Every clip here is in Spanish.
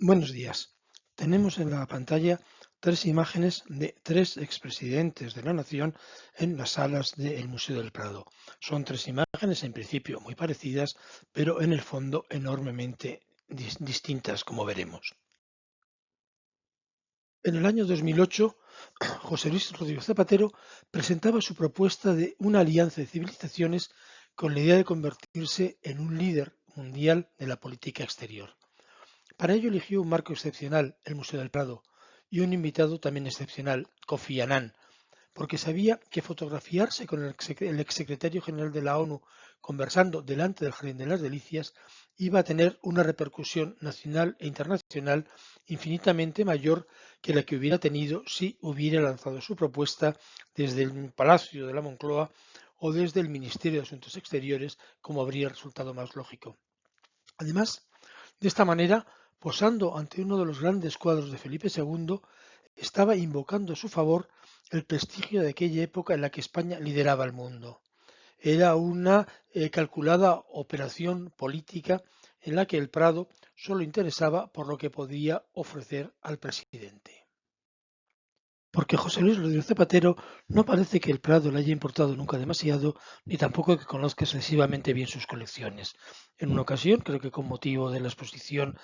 Buenos días. Tenemos en la pantalla tres imágenes de tres expresidentes de la Nación en las salas del Museo del Prado. Son tres imágenes en principio muy parecidas, pero en el fondo enormemente distintas, como veremos. En el año 2008, José Luis Rodríguez Zapatero presentaba su propuesta de una alianza de civilizaciones con la idea de convertirse en un líder mundial de la política exterior. Para ello eligió un marco excepcional, el Museo del Prado, y un invitado también excepcional, Kofi Annan, porque sabía que fotografiarse con el exsecretario general de la ONU conversando delante del Jardín de las Delicias iba a tener una repercusión nacional e internacional infinitamente mayor que la que hubiera tenido si hubiera lanzado su propuesta desde el Palacio de la Moncloa o desde el Ministerio de Asuntos Exteriores, como habría resultado más lógico. Además, de esta manera, posando ante uno de los grandes cuadros de Felipe II, estaba invocando a su favor el prestigio de aquella época en la que España lideraba el mundo. Era una calculada operación política en la que el Prado solo interesaba por lo que podía ofrecer al presidente. Porque José Luis Rodríguez Zapatero no parece que el Prado le haya importado nunca demasiado, ni tampoco que conozca excesivamente bien sus colecciones. En una ocasión, creo que con motivo de la exposición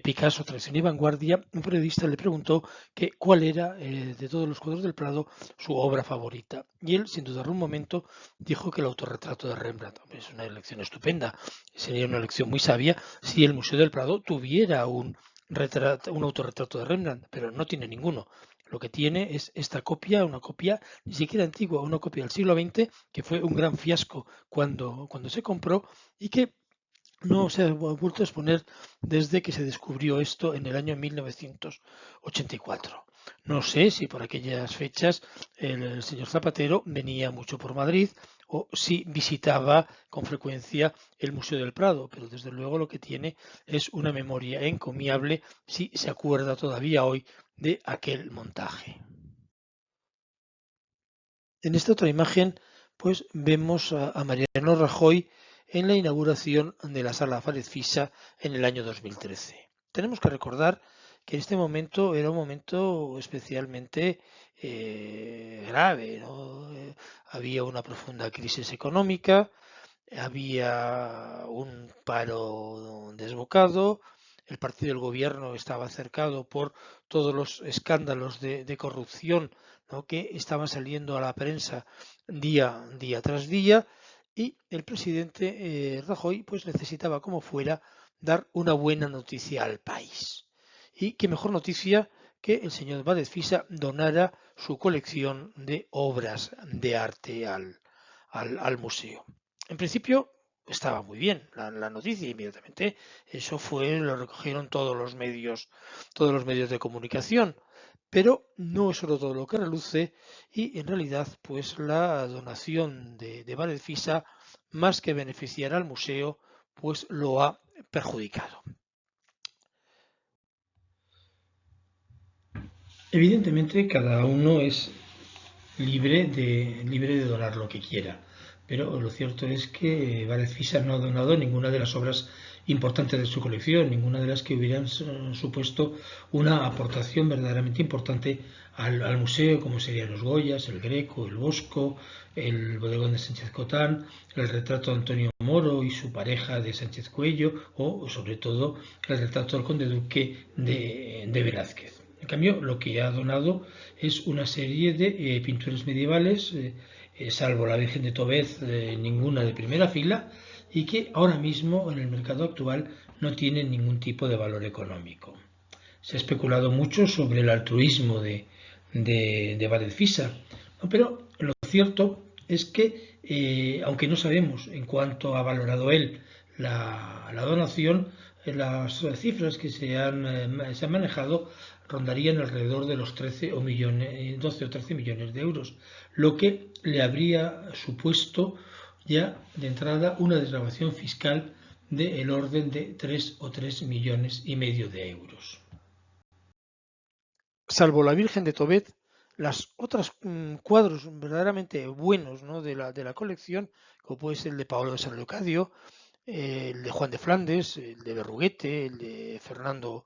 Picasso, Tradición y Vanguardia, un periodista le preguntó que cuál era, de todos los cuadros del Prado, su obra favorita. Y él, sin dudar un momento, dijo que el autorretrato de Rembrandt. Es una elección estupenda, sería una elección muy sabia si el Museo del Prado tuviera un autorretrato de Rembrandt, pero no tiene ninguno. Lo que tiene es esta copia, una copia ni siquiera antigua, una copia del siglo XX, que fue un gran fiasco cuando se compró y que no se ha vuelto a exponer desde que se descubrió esto en el año 1984. No sé si por aquellas fechas el señor Zapatero venía mucho por Madrid o si visitaba con frecuencia el Museo del Prado, pero desde luego lo que tiene es una memoria encomiable si se acuerda todavía hoy de aquel montaje. En esta otra imagen, pues vemos a Mariano Rajoy en la inauguración de la Sala Fárez Fisa en el año 2013. Tenemos que recordar que en este momento era un momento especialmente grave, ¿no? Había una profunda crisis económica, había un paro desbocado, el partido del gobierno estaba cercado por todos los escándalos de corrupción, ¿no?, que estaban saliendo a la prensa día tras día, y el presidente Rajoy pues necesitaba como fuera dar una buena noticia al país. Y qué mejor noticia que el señor Vázquez Fisa donara su colección de obras de arte al museo. En principio estaba muy bien la noticia inmediatamente. Eso fue, lo recogieron todos los medios de comunicación. Pero no es solo todo lo que reluce y en realidad pues la donación de Vale Fisa, más que beneficiar al museo, pues lo ha perjudicado. Evidentemente cada uno es libre de donar lo que quiera. Pero lo cierto es que Várez Fisa no ha donado ninguna de las obras importantes de su colección, ninguna de las que hubieran supuesto una aportación verdaderamente importante al museo, como serían los Goyas, el Greco, el Bosco, el bodegón de Sánchez Cotán, el retrato de Antonio Moro y su pareja de Sánchez Cuello, o sobre todo el retrato del conde duque de Velázquez. En cambio, lo que ha donado es una serie de pinturas medievales, salvo la Virgen de Tobez, ninguna de primera fila, y que ahora mismo en el mercado actual no tienen ningún tipo de valor económico. Se ha especulado mucho sobre el altruismo de Vázquez Fisa, ¿no? Pero lo cierto es que, aunque no sabemos en cuánto ha valorado él la donación, las cifras que se han manejado rondarían alrededor de los 12 o 13 millones de euros, lo que le habría supuesto ya de entrada una desgravación fiscal del orden de 3 o 3 millones y medio de euros. Salvo la Virgen de Tobet, las otras cuadros verdaderamente buenos, ¿no?, de la colección, como puede ser el de Paolo de San Leocadio, el de Juan de Flandes, el de Berruguete, el de Fernando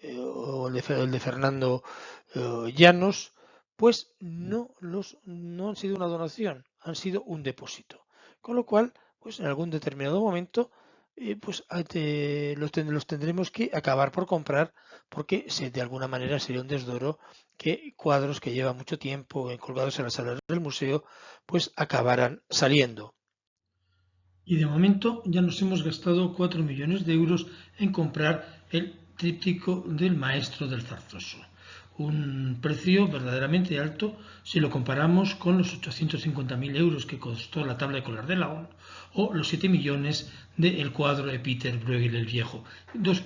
o el de Fernando Llanos, pues no han sido una donación, han sido un depósito. Con lo cual, pues en algún determinado momento, pues los tendremos que acabar por comprar porque de alguna manera sería un desdoro que cuadros que llevan mucho tiempo colgados en las salas del museo, pues acabarán saliendo. Y de momento ya nos hemos gastado 4 millones de euros en comprar el tríptico del Maestro del Zarzoso. Un precio verdaderamente alto si lo comparamos con los 850.000 euros que costó la tabla de Colar de Laón o los 7 millones del cuadro de Peter Bruegel el Viejo. Dos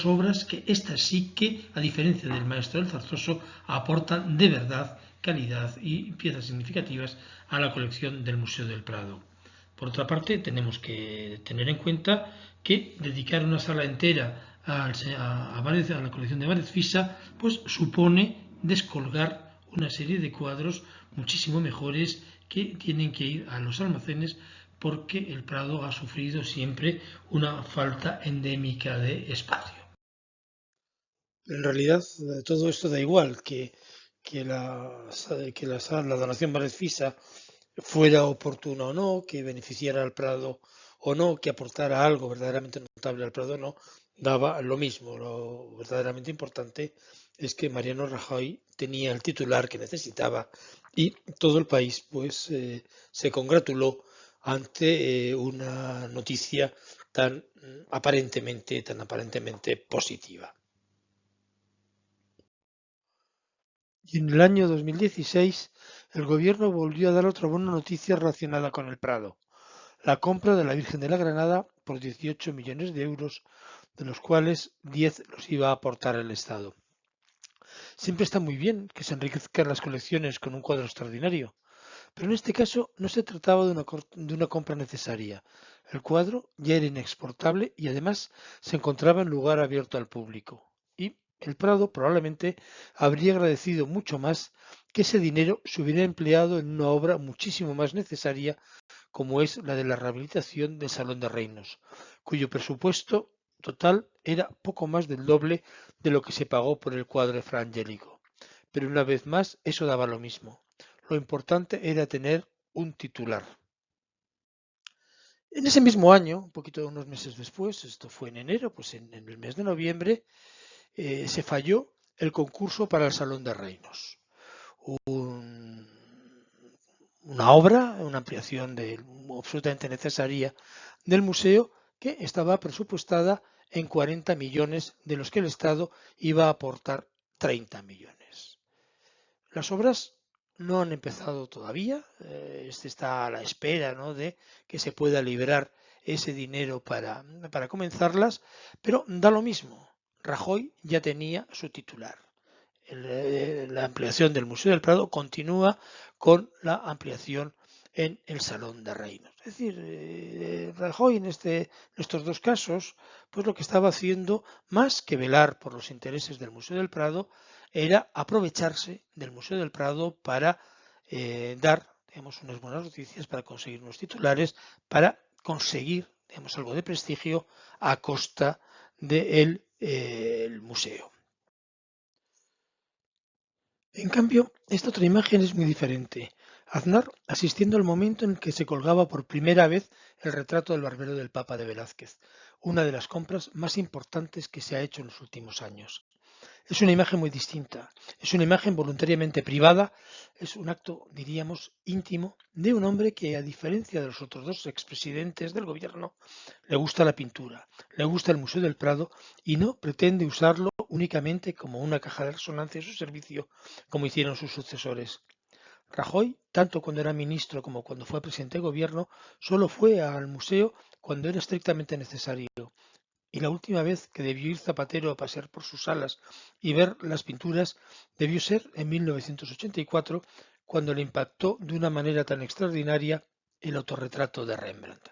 obras que estas sí que, a diferencia del Maestro del Zarzoso, aportan de verdad calidad y piezas significativas a la colección del Museo del Prado. Por otra parte, tenemos que tener en cuenta que dedicar una sala entera a la colección de Várez Fisa, pues supone descolgar una serie de cuadros muchísimo mejores que tienen que ir a los almacenes porque el Prado ha sufrido siempre una falta endémica de espacio. En realidad, todo esto da igual, la donación Várez Fisa fuera oportuno o no, que beneficiara al Prado o no, que aportara algo verdaderamente notable al Prado o no, daba lo mismo. Lo verdaderamente importante es que Mariano Rajoy tenía el titular que necesitaba y todo el país pues se congratuló ante una noticia tan aparentemente positiva. Y en el año 2016 el gobierno volvió a dar otra buena noticia relacionada con el Prado: la compra de la Virgen de la Granada por 18 millones de euros, de los cuales 10 los iba a aportar el Estado. Siempre está muy bien que se enriquezcan las colecciones con un cuadro extraordinario, pero en este caso no se trataba de una compra necesaria. El cuadro ya era inexportable y además se encontraba en lugar abierto al público. Y el Prado probablemente habría agradecido mucho más que ese dinero se hubiera empleado en una obra muchísimo más necesaria como es la de la rehabilitación del Salón de Reinos, cuyo presupuesto total era poco más del doble de lo que se pagó por el cuadro de Fra Angelico. Pero una vez más, eso daba lo mismo. Lo importante era tener un titular. En ese mismo año, un poquito unos meses después, esto fue en enero, pues en el mes de noviembre, se falló el concurso para el Salón de Reinos. Un, una obra, una ampliación absolutamente necesaria del museo que estaba presupuestada en 40 millones, de los que el Estado iba a aportar 30 millones. Las obras no han empezado todavía, este está a la espera, ¿no?, de que se pueda liberar ese dinero para comenzarlas, pero da lo mismo. Rajoy ya tenía su titular. La ampliación del Museo del Prado continúa con la ampliación en el Salón de Reinos. Es decir, Rajoy en estos dos casos, pues lo que estaba haciendo, más que velar por los intereses del Museo del Prado, era aprovecharse del Museo del Prado para dar, digamos, unas buenas noticias, para conseguir unos titulares, para conseguir, digamos, algo de prestigio a costa del museo. En cambio, esta otra imagen es muy diferente. Aznar asistiendo al momento en que se colgaba por primera vez el retrato del barbero del Papa de Velázquez, una de las compras más importantes que se ha hecho en los últimos años. Es una imagen muy distinta, es una imagen voluntariamente privada, es un acto, diríamos, íntimo de un hombre que, a diferencia de los otros dos expresidentes del gobierno, le gusta la pintura, le gusta el Museo del Prado y no pretende usarlo únicamente como una caja de resonancia a su servicio, como hicieron sus sucesores. Rajoy, tanto cuando era ministro como cuando fue presidente de gobierno, solo fue al museo cuando era estrictamente necesario. Y la última vez que debió ir Zapatero a pasear por sus salas y ver las pinturas debió ser en 1984, cuando le impactó de una manera tan extraordinaria el autorretrato de Rembrandt.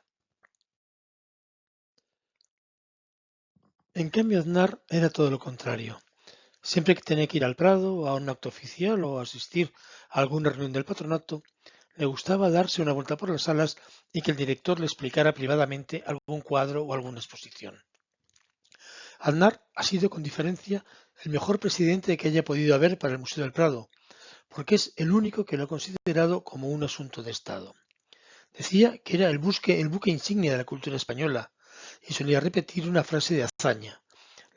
En cambio, Aznar era todo lo contrario. Siempre que tenía que ir al Prado, a un acto oficial o asistir a alguna reunión del patronato, le gustaba darse una vuelta por las salas y que el director le explicara privadamente algún cuadro o alguna exposición. Aznar ha sido con diferencia el mejor presidente que haya podido haber para el Museo del Prado, porque es el único que lo ha considerado como un asunto de Estado. Decía que era el buque insignia de la cultura española y solía repetir una frase de hazaña,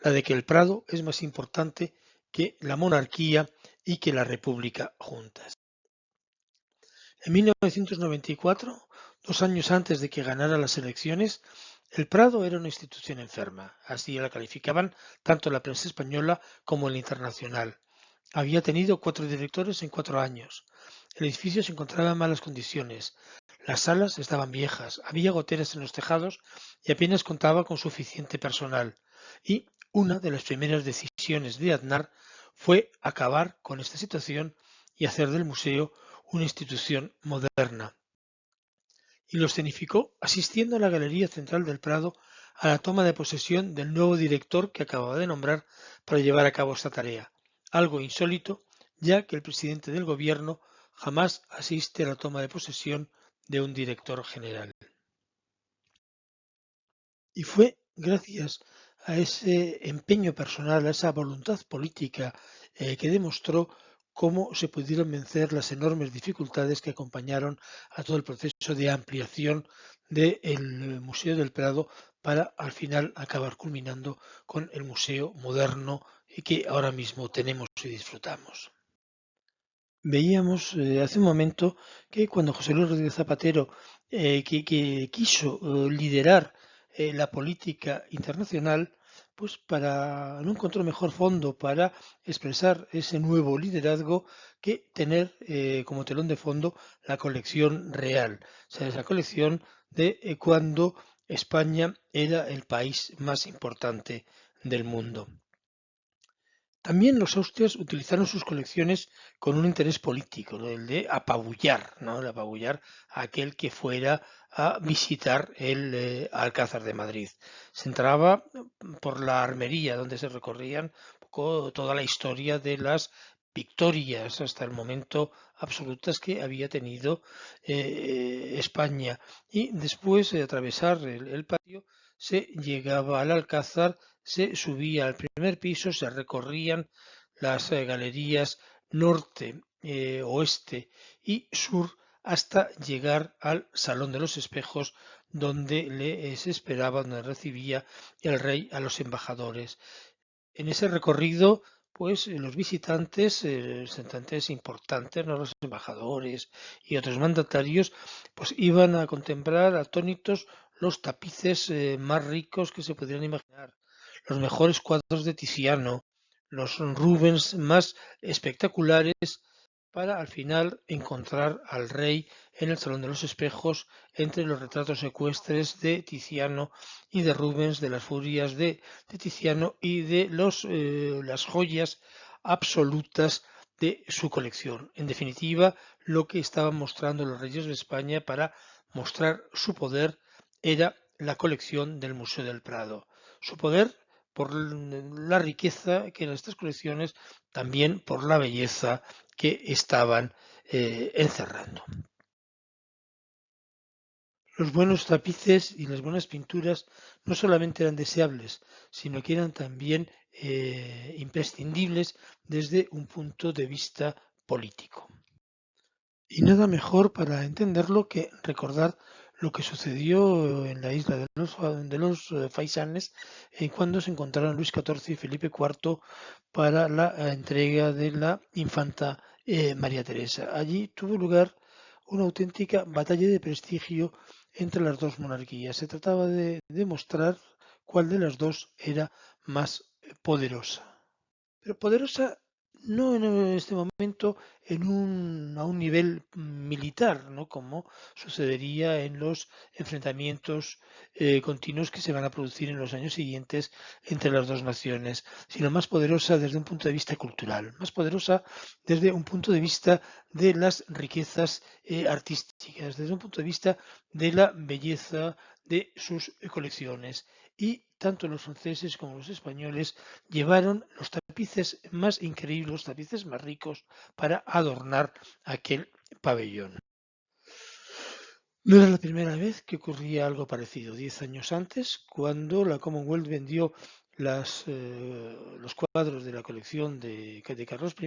la de que el Prado es más importante que la monarquía y que la república juntas. En 1994, 2 años antes de que ganara las elecciones, el Prado era una institución enferma, así la calificaban tanto la prensa española como la internacional. Había tenido 4 directores en 4 años. El edificio se encontraba en malas condiciones. Las salas estaban viejas, había goteras en los tejados y apenas contaba con suficiente personal. Y una de las primeras decisiones de Aznar fue acabar con esta situación y hacer del museo una institución moderna. Y lo escenificó asistiendo a la Galería Central del Prado a la toma de posesión del nuevo director que acababa de nombrar para llevar a cabo esta tarea. Algo insólito, ya que el presidente del gobierno jamás asiste a la toma de posesión de un director general. Y fue gracias a ese empeño personal, a esa voluntad política que demostró cómo se pudieron vencer las enormes dificultades que acompañaron a todo el proceso de ampliación del Museo del Prado para al final acabar culminando con el museo moderno que ahora mismo tenemos y disfrutamos. Veíamos hace un momento que cuando José Luis Rodríguez Zapatero que quiso liderar la política internacional, pues no encontró mejor fondo para expresar ese nuevo liderazgo que tener como telón de fondo la colección real, o sea, esa colección de cuando España era el país más importante del mundo. También los austrias utilizaron sus colecciones con un interés político, ¿no? El de apabullar, ¿no? El apabullar a aquel que fuera a visitar el Alcázar de Madrid. Se entraba por la armería donde se recorrían toda la historia de las victorias hasta el momento absolutas que había tenido España. Y después de atravesar el patio se llegaba al Alcázar, se subía al primer piso, se recorrían las galerías norte, oeste y sur hasta llegar al Salón de los Espejos, donde se esperaba, donde recibía el rey a los embajadores. En ese recorrido, pues los visitantes importantes, ¿no? Los embajadores y otros mandatarios, pues iban a contemplar atónitos los tapices más ricos que se pudieran imaginar, los mejores cuadros de Tiziano, los Rubens más espectaculares, para al final encontrar al rey en el Salón de los Espejos entre los retratos ecuestres de Tiziano y de Rubens, de las furias de Tiziano y de las joyas absolutas de su colección. En definitiva, lo que estaban mostrando los reyes de España para mostrar su poder era la colección del Museo del Prado. Su poder por la riqueza que eran estas colecciones, también por la belleza que estaban encerrando. Los buenos tapices y las buenas pinturas no solamente eran deseables, sino que eran también imprescindibles desde un punto de vista político. Y nada mejor para entenderlo que recordar lo que sucedió en la isla de los Faisanes cuando se encontraron Luis XIV y Felipe IV para la entrega de la infanta María Teresa. Allí tuvo lugar una auténtica batalla de prestigio entre las dos monarquías. Se trataba de demostrar cuál de las dos era más poderosa. Pero poderosa no en este momento a un nivel militar, ¿no? Como sucedería en los enfrentamientos continuos que se van a producir en los años siguientes entre las dos naciones, sino más poderosa desde un punto de vista cultural, más poderosa desde un punto de vista de las riquezas artísticas, desde un punto de vista de la belleza de sus colecciones. Y tanto los franceses como los españoles llevaron los tapices más increíbles, los tapices más ricos para adornar aquel pabellón. No era la primera vez que ocurría algo parecido. 10 años antes, cuando la Commonwealth vendió los cuadros de la colección de Carlos I,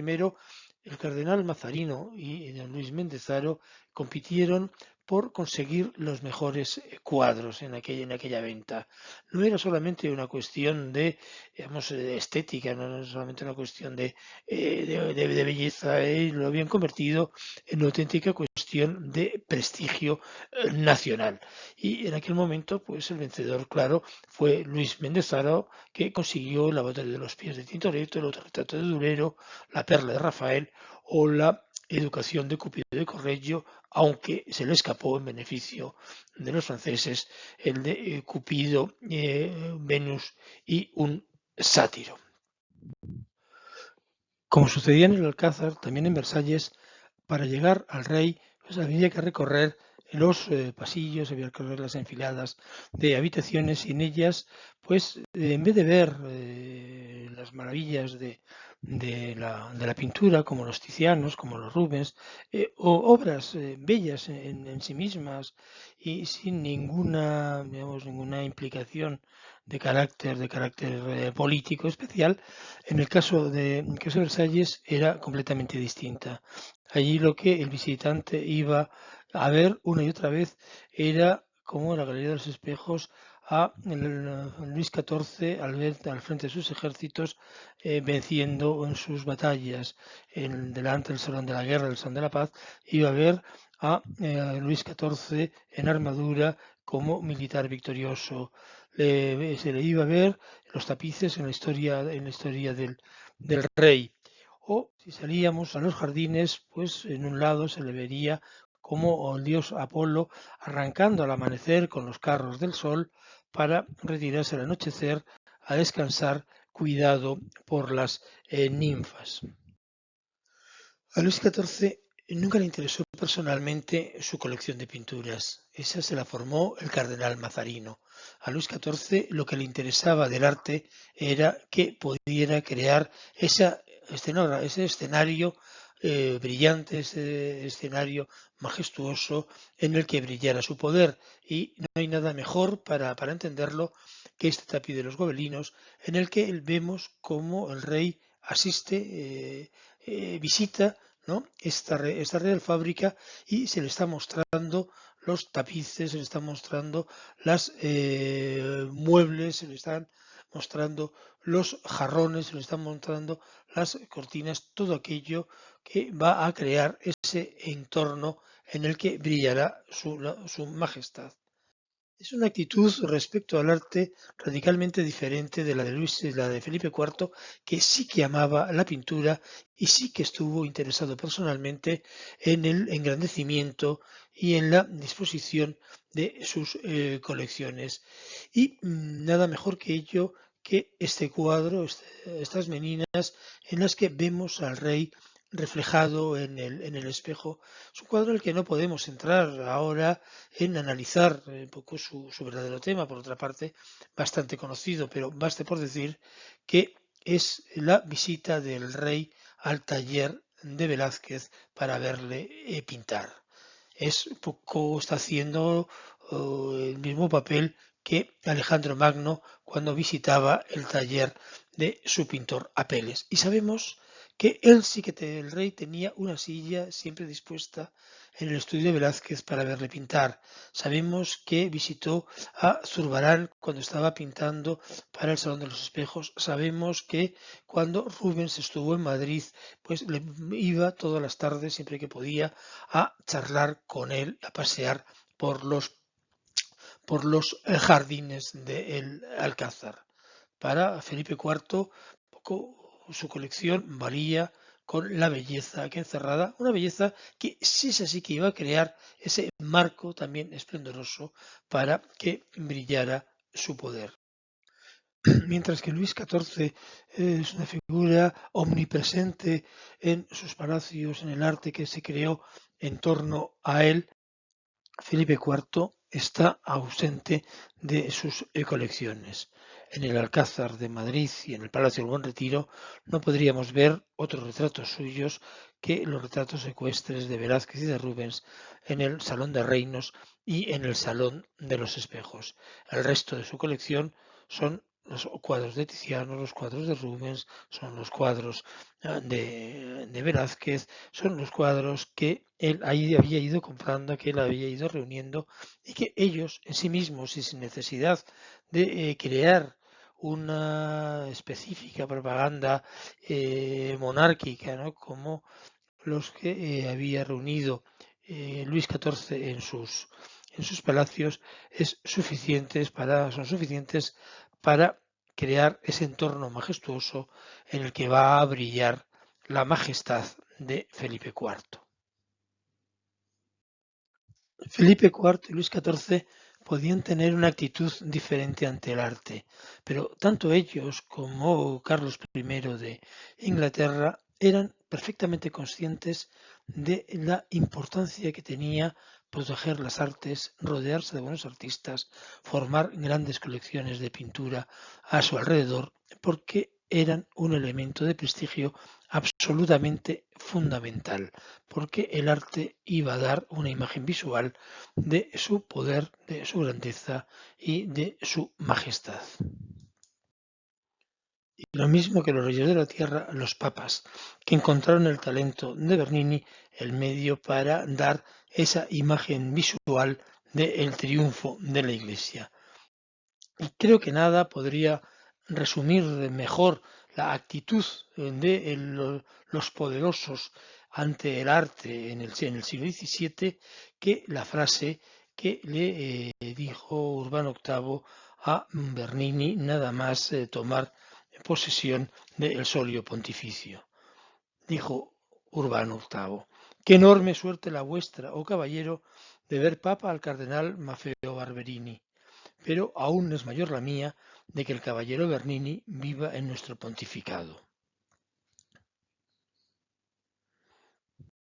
el cardenal Mazarino y don Luis Mendezaro compitieron por conseguir los mejores cuadros en aquella venta. No era solamente una cuestión de, digamos, de estética, no era solamente una cuestión de belleza, lo habían convertido en una auténtica cuestión de prestigio nacional. Y en aquel momento, pues el vencedor, claro, fue Luis Mendezaro, que consiguió la batalla de los pies de Tintoretto, el autorretrato de Durero, la perla de Rafael o la educación de Cupido de Correggio, aunque se le escapó en beneficio de los franceses el de Cupido, Venus y un sátiro. Como sucedía en el Alcázar, también en Versalles, para llegar al rey, pues había que recorrer los pasillos, había que recorrer las enfiladas de habitaciones y en ellas, pues en vez de ver las maravillas de la pintura, como los Ticianos, como los Rubens, o obras bellas en sí mismas y sin ninguna, digamos, ninguna implicación de carácter político especial, en el caso de Versalles era completamente distinta. Allí lo que el visitante iba a ver una y otra vez era como en la Galería de los Espejos a Luis XIV al frente de sus ejércitos venciendo en sus batallas delante del Salón de la Guerra, del Salón de la Paz, iba a ver a Luis XIV en armadura como militar victorioso. Se le iba a ver los tapices en la historia del rey. O si salíamos a los jardines, pues en un lado se le vería como el dios Apolo arrancando al amanecer con los carros del sol para retirarse al anochecer a descansar cuidado por las ninfas. A Luis XIV nunca le interesó personalmente su colección de pinturas. Esa se la formó el cardenal Mazarino. A Luis XIV lo que le interesaba del arte era que pudiera crear ese escenario brillante, ese escenario majestuoso en el que brillara su poder. Y no hay nada mejor para entenderlo que este tapiz de los gobelinos en el que vemos cómo el rey asiste, visita, ¿no? esta real fábrica y se le está mostrando los tapices, se le están mostrando las muebles, se le están mostrando los jarrones, se le están mostrando las cortinas, todo aquello que va a crear ese entorno en el que brillará su majestad. Es una actitud respecto al arte radicalmente diferente de la de Felipe IV, que sí que amaba la pintura y sí que estuvo interesado personalmente en el engrandecimiento y en la disposición de sus colecciones. Y nada mejor que ello que este cuadro, estas meninas en las que vemos al rey reflejado en el espejo. Es un cuadro en el que no podemos entrar ahora en analizar un poco su verdadero tema, por otra parte, bastante conocido, pero baste por decir que es la visita del rey al taller de Velázquez para verle pintar. Es un poco, está haciendo el mismo papel que Alejandro Magno cuando visitaba el taller de su pintor Apeles. Y sabemos que él sí que el rey tenía una silla siempre dispuesta en el estudio de Velázquez para verle pintar. Sabemos que visitó a Zurbarán cuando estaba pintando para el Salón de los Espejos. Sabemos que cuando Rubens estuvo en Madrid, pues le iba todas las tardes, siempre que podía, a charlar con él, a pasear por los jardines del Alcázar. Para Felipe IV, su colección valía con la belleza que encerrada, una belleza que sí es así que iba a crear ese marco también esplendoroso para que brillara su poder. Mientras que Luis XIV es una figura omnipresente en sus palacios, en el arte que se creó en torno a él, Felipe IV está ausente de sus colecciones. En el Alcázar de Madrid y en el Palacio del Buen Retiro no podríamos ver otros retratos suyos que los retratos ecuestres de Velázquez y de Rubens en el Salón de Reinos y en el Salón de los Espejos. El resto de su colección son los cuadros de Tiziano, los cuadros de Rubens, son los cuadros de Velázquez, son los cuadros que él ahí había ido comprando, que él había ido reuniendo y que ellos en sí mismos y sin necesidad de crear una específica propaganda monárquica, ¿no? Como los que había reunido Luis XIV en sus palacios son suficientes para crear ese entorno majestuoso en el que va a brillar la majestad de Felipe IV. Felipe IV y Luis XIV podían tener una actitud diferente ante el arte, pero tanto ellos como Carlos I de Inglaterra eran perfectamente conscientes de la importancia que tenía proteger las artes, rodearse de buenos artistas, formar grandes colecciones de pintura a su alrededor, porque eran un elemento de prestigio absolutamente fundamental, porque el arte iba a dar una imagen visual de su poder, de su grandeza y de su majestad. Y lo mismo que los reyes de la tierra, los papas, que encontraron el talento de Bernini, el medio para dar esa imagen visual del triunfo de la Iglesia. Y creo que nada podría resumir mejor la actitud de los poderosos ante el arte en el siglo XVII que la frase que le dijo Urbano VIII a Bernini nada más tomar posesión del solio pontificio. Dijo Urbano VIII: «Qué enorme suerte la vuestra, oh caballero, de ver papa al cardenal Maffeo Barberini, pero aún es mayor la mía de que el caballero Bernini viva en nuestro pontificado».